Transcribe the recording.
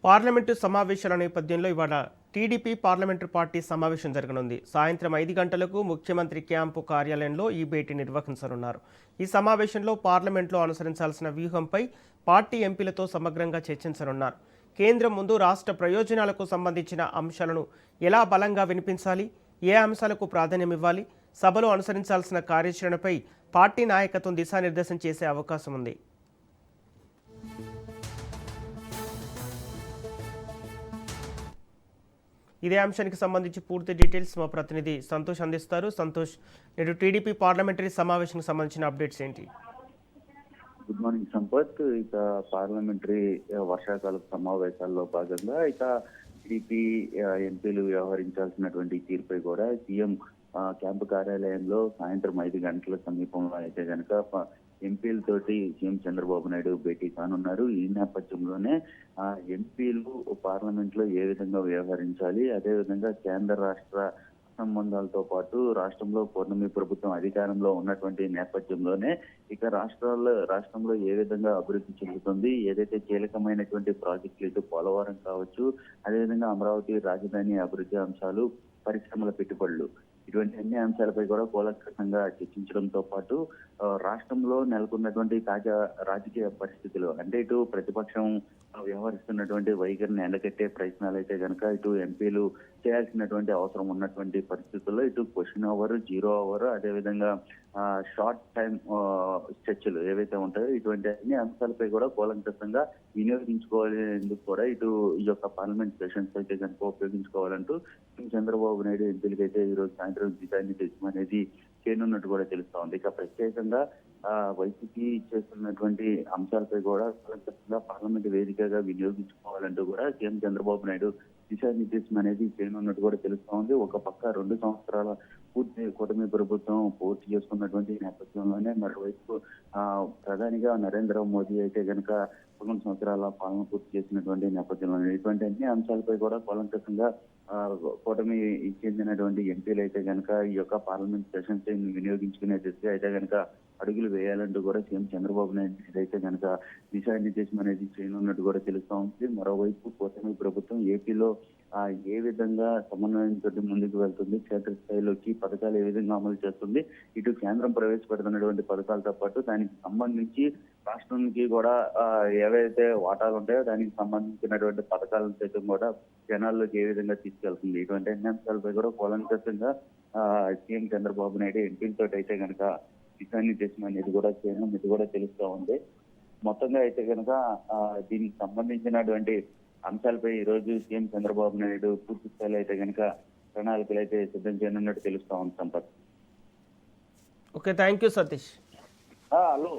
Parliament సమావేశాల నేపథ్యంలో ఇవాళ టీడీపీ పార్లమెంటరీ పార్టీ సమావేశం జరగనుంది. సాయంత్రం 5 గంటలకు ముఖ్యమంత్రి క్యాంపు కార్యాలయంలో ఈ భేటీ నిర్వహించనున్నారు. ఈ సమావేశంలో పార్లమెంట్లో అనుసరించాల్సిన వ్యూహంపై పార్టీ ఎంపీలతో సమగ్రంగా చర్చించనున్నారు. కేంద్రం ముందు రాష్ట్ర ప్రయోజనాలకు సంబంధించిన అంశాలను ఎలా బలంగా వినిపించాలి, ఏ అంశాలకు ప్రాధాన్యం ఇవ్వాలి, సభలో అనుసరించాల్సిన కార్యాచరణపై పార్టీ నాయకత్వం దిశానిర్దేశం చేసే అవకాశం ఉంది. ఇదే అంశానికి సంబంధించి పూర్తి డీటెయిల్స్ మా ప్రతినిధి సంతోష్ అందిస్తారు. సంతోష్, నేడు టీడీపీ పార్లమెంటరీ సమావేశానికి సంబంధించిన అప్డేట్స్ ఏంటి? Good morning Sampath. ఇక పార్లమెంటరీ వర్షాకాల సమావేశాల్లో భాగంగా ఇక టీడీపీ ఎంపీలు వ్యవహరించాల్సినటువంటి తీరుపై కూడా సీఎం క్యాంపు కార్యాలయంలో సాయంత్రం 5 గంటల సమీపంలో అయితే కనుక ఎంపీలతోటి సీఎం చంద్రబాబు నాయుడు భేటీ కానున్నారు. ఈ నేపథ్యంలోనే ఎంపీలు పార్లమెంట్ లో ఏ విధంగా వ్యవహరించాలి, అదేవిధంగా కేంద్ర రాష్ట్ర సంబంధాలతో పాటు రాష్ట్రంలో పూర్ణమి ప్రభుత్వం అధికారంలో ఉన్నటువంటి నేపథ్యంలోనే ఇక రాష్ట్రంలో ఏ విధంగా అభివృద్ధి చెందుతుంది, ఏదైతే కీలకమైనటువంటి ప్రాజెక్టులు ఇటు పోలవరం కావచ్చు, అదేవిధంగా అమరావతి రాజధాని అభివృద్ధి అంశాలు, పరిశ్రమల పెట్టుబడులు, ఇటువంటి అన్ని అంశాలపై కూడా కూలంకషంగా చర్చించడంతో పాటు రాష్ట్రంలో నెలకొన్నటువంటి తాజా రాజకీయ పరిస్థితులు, అంటే ఇటు ప్రతిపక్షం వ్యవహరిస్తున్నటువంటి వైఖరిని ఎండగట్టే ప్రయత్నాలు అయితే కనుక ఇటు ఎంపీలు చేయాల్సినటువంటి అవసరం ఉన్నటువంటి పరిస్థితుల్లో ఇటు క్వశ్చన్ అవర్, జీరో అవర్, అదేవిధంగా షార్ట్ టైం చర్చలు ఏవైతే ఉంటాయో ఇటువంటి అన్ని అంశాలపై కూడా కూలంకషంగా వినియోగించుకోవాలేందుకు కూడా ఇటు ఈ యొక్క పార్లమెంట్ సెషన్స్ అయితే కనుక ఉపయోగించుకోవాలంటూ చంద్రబాబు నాయుడు ఎంపీలకైతే ఈ రోజు సాయంత్రం దిశానిర్దేశం అనేది చేయనున్నట్టు కూడా తెలుస్తా ఉంది. ఇక ప్రత్యేకంగా వైసీపీ చేస్తున్నటువంటి అంశాలపై కూడా కూలంకషంగా పార్లమెంట్ వేదికగా వినియోగించుకోవాలంటూ కూడా సీఎం చంద్రబాబు నాయుడు దిశానిర్దేశం అనేది చేయనున్నట్టు కూడా తెలుస్తా ఉంది. ఒక పక్క 2 సంవత్సరాల పూర్తి కూటమి ప్రభుత్వం పూర్తి చేసుకున్నటువంటి నేపథ్యంలోనే మరోవైపు ప్రధానిగా నరేంద్ర మోదీ అయితే కనుక 9 సంవత్సరాల పాలన పూర్తి చేసినటువంటి నేపథ్యంలో ఇటువంటి అన్ని అంశాలపై కూడా కూలంకషంగా కూటమి చెందినటువంటి ఎంపీలు అయితే కనుక ఈ యొక్క పార్లమెంట్ సెషన్స్ వినియోగించుకునే దిశగా అయితే కనుక అడుగులు వేయాలంటూ కూడా సీఎం చంద్రబాబు నాయుడు అయితే కనుక దిశానిర్దేశం అనేది చేయనున్నట్టు కూడా తెలుస్తా ఉంది. మరోవైపు కూటమి ప్రభుత్వం ఏపీలో ఏ విధంగా సమన్వయంతో ముందుకు వెళ్తుంది, క్షేత్రస్థాయిలోకి పథకాలు ఏ విధంగా అమలు చేస్తుంది, ఇటు కేంద్రం ప్రవేశపెడుతున్నటువంటి పథకాలతో పాటు దానికి సంబంధించి రాష్ట్రానికి కూడా ఏవైతే వాటాలు ఉంటాయో దానికి సంబంధించినటువంటి పథకాలను సైతం కూడా జనాల్లోకి ఏ విధంగా తీసుకెళ్తుంది, ఇటువంటి అన్ని అంశాలపై కూడా కూలంకషంగా సీఎం చంద్రబాబు నాయుడు ఎంపీలతో అయితే కనుక దిశానిర్దేశం అనేది కూడా చేయడం ఇది కూడా తెలుస్తూ ఉంది. మొత్తంగా అయితే కనుక దీనికి సంబంధించినటువంటి అంశాలపై ఈ రోజు సీఎం చంద్రబాబు నాయుడు పూర్తి స్థాయిలో అయితే కనుక ప్రణాళికలు అయితే సిద్ధం చేయనున్నట్టు తెలుస్తా ఉంది Sampath. Okay, thank you Satish. Hello.